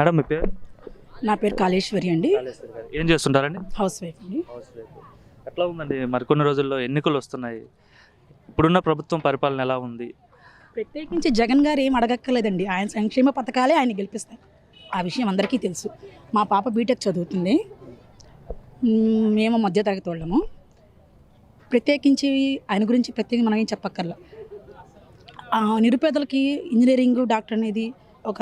Madam మీ పేరు? నా పేరు కాళేశ్వరి అండి. ఏం చేస్తుంటారండి? హౌస్ వైఫ్ అండి. ఎట్లా ఉందండి మరికొన్ని రోజుల్లో ఎన్నికలు వస్తున్నాయి, ఇప్పుడున్న ప్రభుత్వం పరిపాలన ఎలా ఉంది? ప్రత్యేకించి జగన్ గారు ఏం అడగక్కర్లేదండి, ఆయన సంక్షేమ పథకాలే ఆయన గెలిపిస్తారు. ఆ విషయం అందరికీ తెలుసు. మా పాప బీటెక్ చదువుతుంది, మేము మధ్యతరగతి వాళ్ళము. ప్రత్యేకించి ఆయన గురించి ప్రత్యేకంగా మనం ఏం చెప్పక్కర్లా. నిరుపేదలకి ఇంజనీరింగ్ డాక్టర్ అనేది ఒక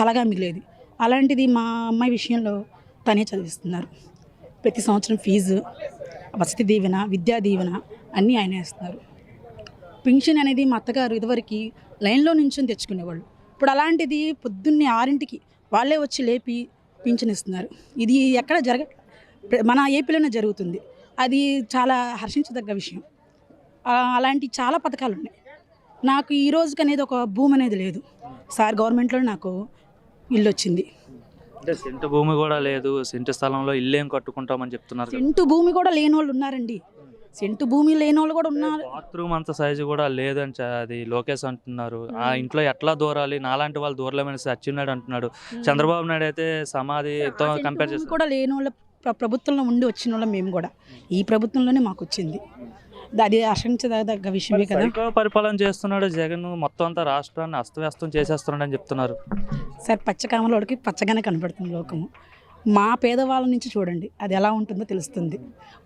కలగా మిగిలేది. అలాంటిది మా అమ్మాయి విషయంలో తనే చదివిస్తున్నారు. ప్రతి సంవత్సరం ఫీజు, వసతి దీవెన, విద్యా దీవెన అన్నీ ఆయన వేస్తున్నారు. పెన్షన్ అనేది మా అత్తగారు ఇదివరకు లైన్లో నుంచొని తెచ్చుకునేవాళ్ళు. ఇప్పుడు అలాంటిది పొద్దున్నే 6ంటికి వాళ్ళే వచ్చి లేపి పింఛన్ ఇస్తున్నారు. ఇది ఎక్కడ మన ఏపీలోనే జరుగుతుంది. అది చాలా హర్షించదగ్గ విషయం. అలాంటి చాలా పథకాలు ఉన్నాయి. నాకు ఈ రోజుకి అనేది ఒక భూమి అనేది లేదు సార్. గవర్నమెంట్లో నాకు ఇల్లు వచ్చింది. అంటే సెంటు భూమి కూడా లేదు, సెంటు స్థలంలో ఇల్లు ఏం కట్టుకుంటామని చెప్తున్నారు. సెంటు భూమి కూడా లేని వాళ్ళు ఉన్నారండి. సెంటు భూమి లేని వాళ్ళు కూడా ఉన్నారు. బాత్రూమ్ అంత సైజు కూడా లేదని అది లోకేష్ అంటున్నారు. ఆ ఇంట్లో ఎట్లా దూరాలి, నాలాంటి వాళ్ళు దూరలేమని అచ్చెన్నాయుడు అంటున్నాడు. చంద్రబాబు నాయుడు అయితే సమాధితో కంపేర్ చేస్తారు. కూడా లేని వాళ్ళ ప్రభుత్వంలో ఉండి వచ్చిన వాళ్ళం మేము కూడా. ఈ ప్రభుత్వంలోనే మాకు వచ్చింది. అది ఆశించదగ్గ విషయమే కదా. పరిపాలన చేస్తున్నాడు జగన్, మొత్తం అంతా రాష్ట్రాన్ని అస్తవ్యస్తం చేసేస్తున్నాడు అని చెప్తున్నారు సార్. పచ్చకామలోడికి పచ్చగానే కనపడుతుంది లోకము. మా పేదవాళ్ళ నుంచి చూడండి, అది ఎలా ఉంటుందో తెలుస్తుంది.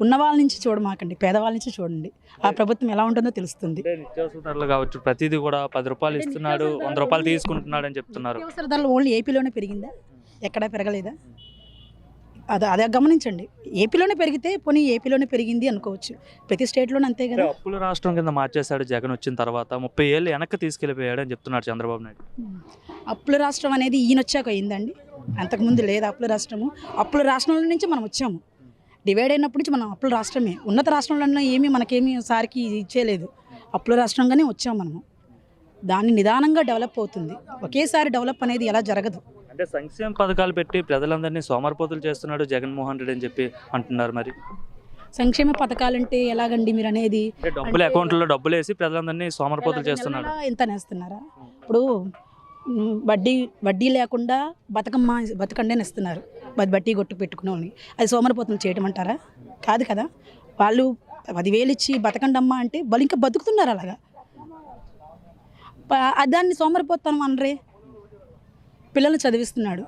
ఉన్న వాళ్ళ నుంచి చూడమాకండి, పేదవాళ్ళ నుంచి చూడండి, ఆ ప్రభుత్వం ఎలా ఉంటుందో తెలుస్తుంది. నిత్యావసర ధరలు కావచ్చు, ప్రతిదీ కూడా 10 రూపాయలు ఇస్తున్నాడు, 100 రూపాయలు తీసుకుంటున్నాడు అని చెప్తున్నారు. నిత్యావసర ధరలు ఓన్లీ ఏపీలోనే పెరిగిందా? ఎక్కడా పెరగలేదా? అదే గమనించండి. ఏపీలోనే పెరిగితే పోనీ ఏపీలోనే పెరిగింది అనుకోవచ్చు, ప్రతి స్టేట్లోనే అంతే కదా. అప్పుల రాష్ట్రం కింద మార్చేశాడు జగన్ వచ్చిన తర్వాత. 30 ఏళ్ళు వెనక్కి తీసుకెళ్ళిపోయాడు అని చెప్తున్నాడు చంద్రబాబు నాయుడు. అప్పుల రాష్ట్రం అనేది ఈయన వచ్చాక అయిందండి, అంతకుముందు లేదు అప్పుల రాష్ట్రము. అప్పుల రాష్ట్రం నుంచి మనం వచ్చాము. డివైడ్ అయినప్పటి నుంచి మనం అప్పుల రాష్ట్రమే. ఉన్నత రాష్ట్రంలో ఏమీ మనకేమీ సారికి ఇచ్చేయలేదు. అప్పుల రాష్ట్రంగానే వచ్చాము మనము. దాన్ని నిదానంగా డెవలప్ అవుతుంది. ఒకేసారి డెవలప్ అనేది ఎలా జరగదు. అంటే సంక్షేమ పథకాలు పెట్టి ప్రజలందరినీ సోమరిపోతులు చేస్తున్నాడు జగన్మోహన్ రెడ్డి అని చెప్పి అంటున్నారు. మరి సంక్షేమ పథకాలంటే ఎలాగండి మీరు అనేది? డబ్బులు అకౌంట్లో డబ్బులు వేసి ప్రజలందరినీ సోమరిపోతులు చేస్తున్నాడు. ఎంత నేస్తున్నారా? ఇప్పుడు వడ్డీ లేకుండా బతకండి అని ఇస్తున్నారు. బడ్డీ కొట్టు పెట్టుకునే వాళ్ళని అది సోమరిపోతులు చేయడం అంటారా? కాదు కదా. వాళ్ళు 10,000 ఇచ్చి బతకండి అమ్మా అంటే వాళ్ళు ఇంకా బతుకుతున్నారు. అలాగా దాన్ని సోమరిపోతాను అనరే. పిల్లల్ని చదివిస్తున్నాడు.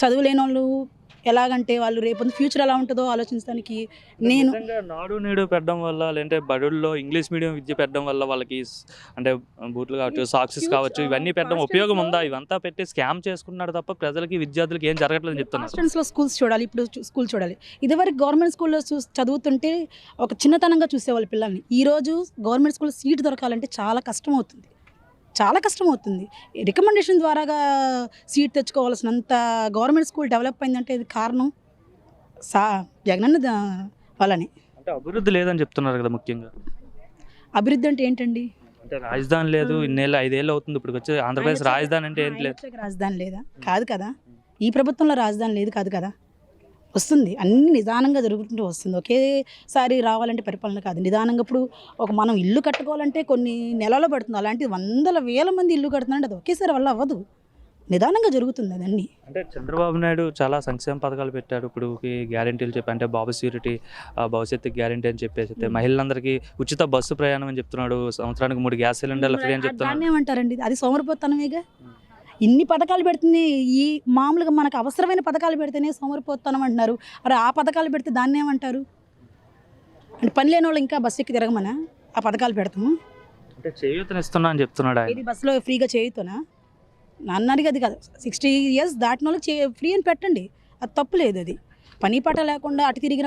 చదువులేని వాళ్ళు ఎలాగంటే వాళ్ళు రేపు ఫ్యూచర్ ఎలా ఉంటుందో ఆలోచించడానికి నేను నాడు నేడు పెట్టడం వల్ల, లేదంటే బడుల్లో ఇంగ్లీష్ మీడియం విద్య పెట్టడం వల్ల వాళ్ళకి అంటే బూట్లు కావచ్చు, సాక్సెస్ కావచ్చు, ఇవన్నీ పెట్టడం ఉపయోగం ఉందా? ఇవంతా పెట్టి స్కామ్ చేసుకున్నాడు తప్ప ప్రజలకి, విద్యార్థులకి ఏం జరగట్లేదు చెప్తున్నారు. హాస్టల్స్లో స్కూల్స్ చూడాలి, ఇప్పుడు స్కూల్ చూడాలి. ఇదివరకు గవర్నమెంట్ స్కూల్లో చదువుతుంటే ఒక చిన్నతనంగా చూసేవాళ్ళు పిల్లల్ని. ఈరోజు గవర్నమెంట్ స్కూల్లో సీట్ దొరకాలంటే చాలా కష్టం అవుతుంది. రికమెండేషన్ ద్వారాగా సీట్ తెచ్చుకోవాల్సినంత గవర్నమెంట్ స్కూల్ డెవలప్ అయిందంటే ఇది కారణం జగనన్న వాళ్ళని. అంటే అభివృద్ధి లేదని చెప్తున్నారు కదా. ముఖ్యంగా అభివృద్ధి అంటే ఏంటండి? అంటే రాజధాని లేదు, 5 ఏళ్ళు అవుతుంది ఇప్పుడు వచ్చి ఆంధ్రప్రదేశ్ రాజధాని అంటే ఏంటి లేదు. రాజధాని లేదా? కాదు కదా. ఈ ప్రభుత్వంలో రాజధాని లేదు కాదు కదా. వస్తుంది, అన్ని నిదానంగా జరుగుతుంటూ వస్తుంది. ఒకేసారి రావాలంటే పరిపాలన కాదు, నిదానంగా. ఇప్పుడు మనం ఇల్లు కట్టుకోవాలంటే కొన్ని నెలలు పడుతుంది. అలాంటి 100,000 మంది ఇల్లు కడుతున్నారంటే అది ఒకేసారి వల్ల అవ్వదు, నిదానంగా జరుగుతుంది అదన్నీ. అంటే చంద్రబాబు నాయుడు చాలా సంక్షేమ పథకాలు పెట్టాడు. ఇప్పుడు గ్యారెంటీలు చెప్పి, అంటే బాబు ష్యూరిటీ, భవిష్యత్తు గ్యారెంటీ అని చెప్పేసి మహిళలందరికీ ఉచిత బస్సు ప్రయాణం అని చెప్తున్నాడు. సంవత్సరానికి 3 గ్యాస్ సిలిండర్లు ఫ్రీ అని చెప్తున్నాడు. ఏమంటారండి? అది సోమరిపోతనమేగా. ఇన్ని పథకాలు పెడుతుంది, ఈ మామూలుగా మనకు అవసరమైన పథకాలు పెడితేనే సోమరిపోతానం అంటున్నారు. అరే ఆ పథకాలు పెడితే దాన్ని ఏమంటారు? అంటే పని లేని వాళ్ళు ఇంకా బస్సు ఎక్కి తిరగమనా ఆ పథకాలు పెడతాము? అంటే చేయూతనిస్తున్నా అని చెప్తున్నాడు. ఇది బస్సులో ఫ్రీగా చేయుతున్నా అన్నది అది కాదు. 60 years దాటిన వాళ్ళకి ఫ్రీ అని పెట్టండి, అది తప్పు లేదు. అది పని పాట లేకుండా అటు తిరిగి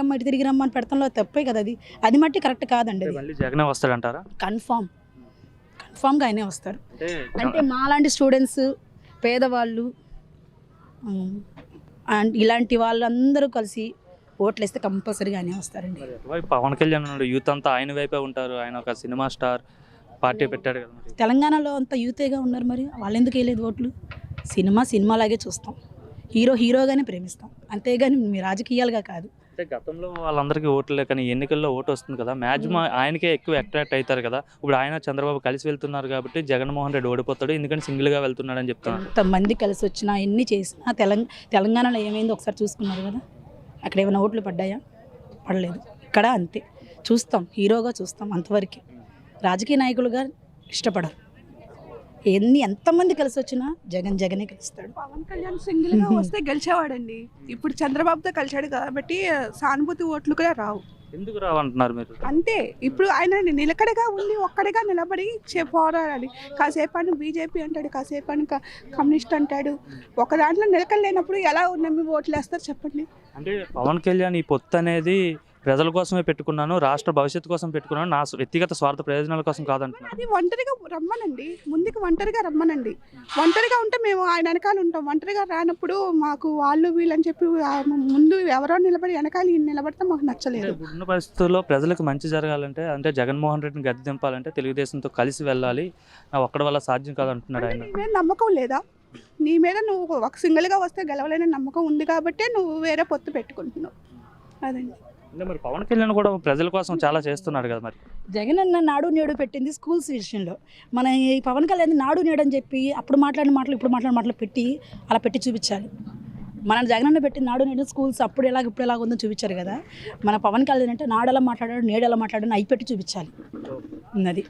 రమ్మ అని పెడతంలో తప్పే కదా. అది మట్టి కరెక్ట్ కాదండి. జగన్ వస్తాడంటారా? కన్ఫామ్గా ఆయనే వస్తాడు. అంటే మాలాంటి స్టూడెంట్స్, పేదవాళ్ళు అండ్ ఇలాంటి వాళ్ళందరూ కలిసి ఓట్లు వేస్తే కంపల్సరీగా ఆయనే వస్తారండి. పవన్ కళ్యాణ్ యూత్ అంతా ఆయన వైపే ఉంటారు. ఆయన ఒక సినిమా స్టార్, పార్టీ పెట్టాడు కదా. తెలంగాణలో అంతా యూతేగా ఉన్నారు, మరి వాళ్ళు ఎందుకు వేయలేదు ఓట్లు? సినిమాలాగే చూస్తాం, హీరోగానే ప్రేమిస్తాం, అంతేగాని మీ రాజకీయాలుగా కాదు. అంటే గతంలో వాళ్ళందరికీ ఓట్లు కానీ ఎన్నికల్లో ఓటు వస్తుంది కదా, మ్యాక్సిమం ఆయనకే ఎక్కువ అట్రాక్ట్ అవుతారు కదా. ఇప్పుడు ఆయన చంద్రబాబు కలిసి వెళ్తున్నారు కాబట్టి జగన్మోహన్ రెడ్డి ఓడిపోతాడు, ఎందుకంటే సింగిల్గా వెళ్తున్నాడని చెప్తున్నారు. ఎంతమంది కలిసి వచ్చినా ఎన్ని చేసినా తెలంగాణలో ఏమైందో ఒకసారి చూసుకున్నారు కదా. అక్కడ ఏమైనా ఓట్లు పడ్డాయా? పడలేదు. ఇక్కడ అంతే, చూస్తాం, హీరోగా చూస్తాం అంతవరకు. రాజకీయ నాయకులుగా ఇష్టపడరు. ఎంతమంది కలిసి వచ్చినా జగనే గెలుస్తాడు. పవన్ కళ్యాణ్ సింగిల్గా వస్తే గెలిచేవాడండి. ఇప్పుడు చంద్రబాబుతో కలిశాడు కాబట్టి సానుభూతి ఓట్లు కూడా రావు. ఎందుకు రావంటున్నారు మీరు? అంతే, ఇప్పుడు ఆయన నిలకడగా ఉండి ఒక్కడిగా నిలబడి పోరాడాలి. కాసేపు బీజేపీ అంటాడు, కాసేపు కమ్యూనిస్ట్ అంటాడు. ఒక దాంట్లో నిలకడలేనప్పుడు ఎలా నమ్మి ఓట్లు వేస్తారు చెప్పండి. అంటే పవన్ కళ్యాణ్ ఈ పొత్తు అనేది ప్రజల కోసమే పెట్టుకున్నాను, రాష్ట్ర భవిష్యత్తు కోసం పెట్టుకున్నాను, నా వ్యక్తిగత స్వార్థ ప్రయోజనాల కోసం కాదంటున్నాను. అది ఒంటరిగా రమ్మనండి, ముందుకు ఒంటరిగా రమ్మనండి. ఒంటరిగా ఉంటే మేము ఆయన వెనకాల ఉంటాం. ఒంటరిగా రానప్పుడు మాకు వాళ్ళు వీళ్ళని చెప్పి ముందు ఎవరో నిలబడి వెనకాల నిలబడితే మాకు నచ్చలేదు. ఉన్న పరిస్థితుల్లో ప్రజలకు మంచి జరగాలంటే, అంటే జగన్మోహన్ రెడ్డిని గద్దె దింపాలంటే తెలుగుదేశంతో కలిసి వెళ్ళాలి, నా ఒక్కడి వల్ల సాధ్యం కాదంటున్నాడు ఆయన. నీ మీద నమ్మకం లేదా? నీ మీద నువ్వు ఒక సింగిల్గా వస్తే గెలవలేని నమ్మకం ఉంది కాబట్టి నువ్వు వేరే పొత్తు పెట్టుకుంటున్నావు. అదండి. అంటే మరి పవన్ కళ్యాణ్ కూడా ప్రజల కోసం చాలా చేస్తున్నాడు కదా. మరి జగన్ అన్న నాడు నేడు పెట్టింది స్కూల్స్ విషయంలో. మన ఈ పవన్ కళ్యాణ్ నాడు నేడు అని చెప్పి అప్పుడు మాట్లాడిన మాటలు ఇప్పుడు మాట్లాడిన మాటలు పెట్టి అలా పెట్టి చూపించాలి. మన జగన్ అన్న పెట్టిన నాడు నేడు స్కూల్స్ అప్పుడు ఎలాగ ఇప్పుడు ఎలాగ ఉందో చూపించారు కదా. మన పవన్ కళ్యాణ్ అంటే నాడు ఎలా మాట్లాడాడు నేడు ఎలా మాట్లాడాడు అవి పెట్టి చూపించాలి. అది